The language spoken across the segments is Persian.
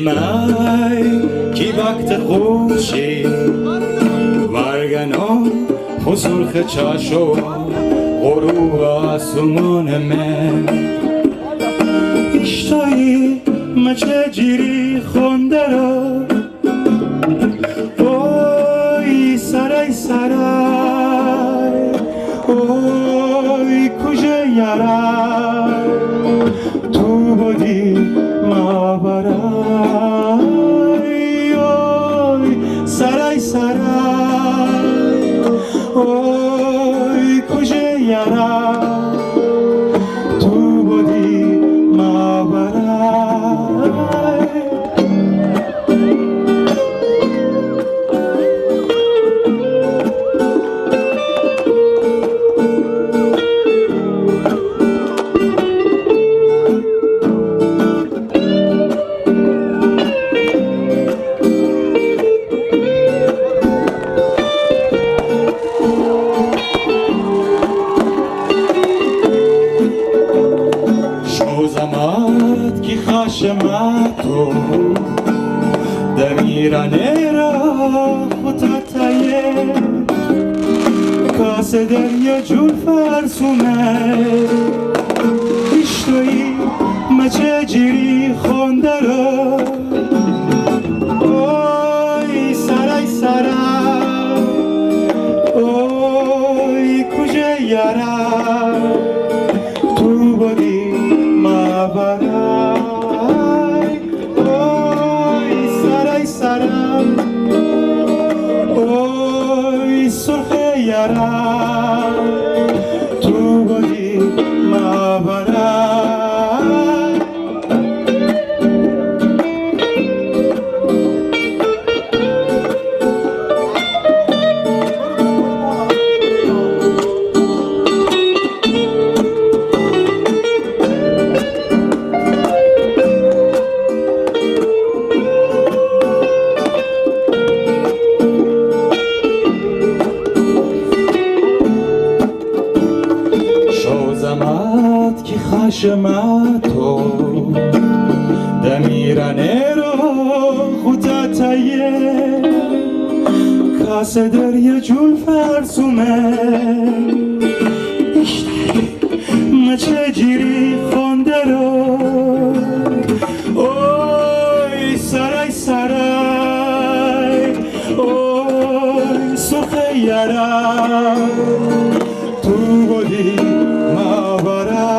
Mai ki vakt خوشی ورگنان خسرخ چاشو غروب آسمان من اشتایی مچه جیری خونده را اوی سرای سرای اوی کجا یارای تو بودی ما برای اوی سرای سرای اوی کجا یارای تو بودی ما برای زمات کی خاشماتو دمیرانه را خطاتایه کاسه دریا جول فرسومه اشتوی مچه جیری خونده را اوی سرای سرای اوی کجا یارای تو بودی برای اوی سرای سرای اوی سرخ یارای تو بودی ما برای زمات کی خاشماتو دمیرانه رو خطاتایه کاسه دریا جول فرسومه اشتایی مچه جیری خونده رو اوی سرای سرای اوی سرخ یارای تو بودی ما برای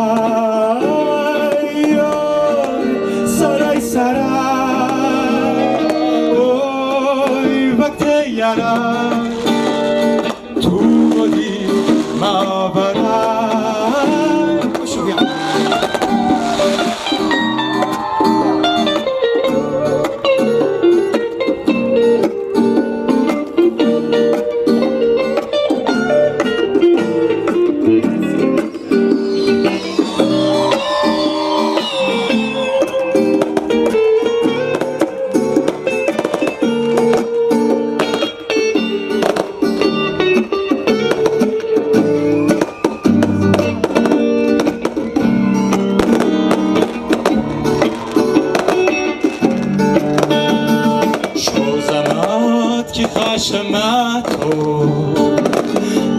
سرای سرای اوی وقت یارای تو بودی ما برای کی خاشماتو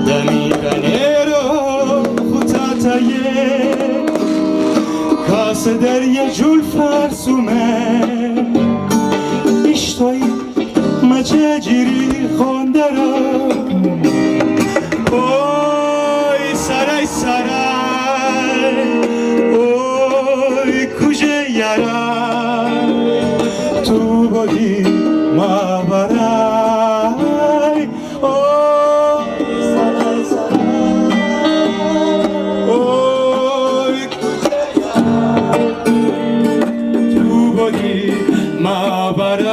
دمیرانه رو خطاتایه کاسه دریا جول فرسومه اشتایی مچه جیری خونده رو اوی سرای سرای اوی کجا یارای تو بودی ما برای ما برای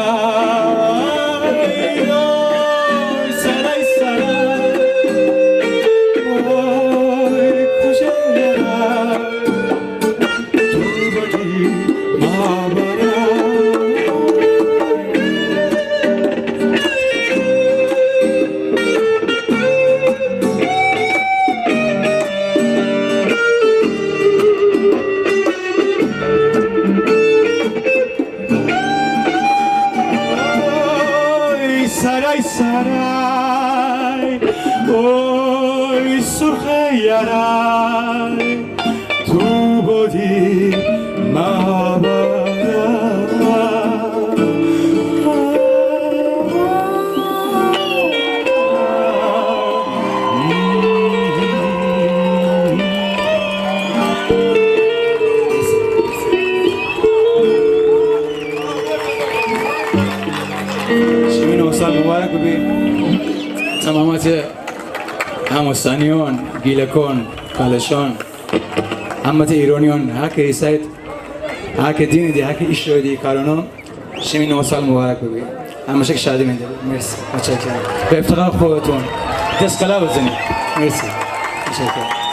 سرای سرای اوی سرخ یرای تو بودی مبارک ببین تمامات هموستانیان، گیلکان، کالشان همت ایرانیان هر که ایسایت هر که دینی دی هر که ایش رو دی کارانو شمی 9 سال مبارک ببین همشه که شادی میده مرسی متشکرم به افتخار خودتون دست قلب بزنید مرسی متشکرم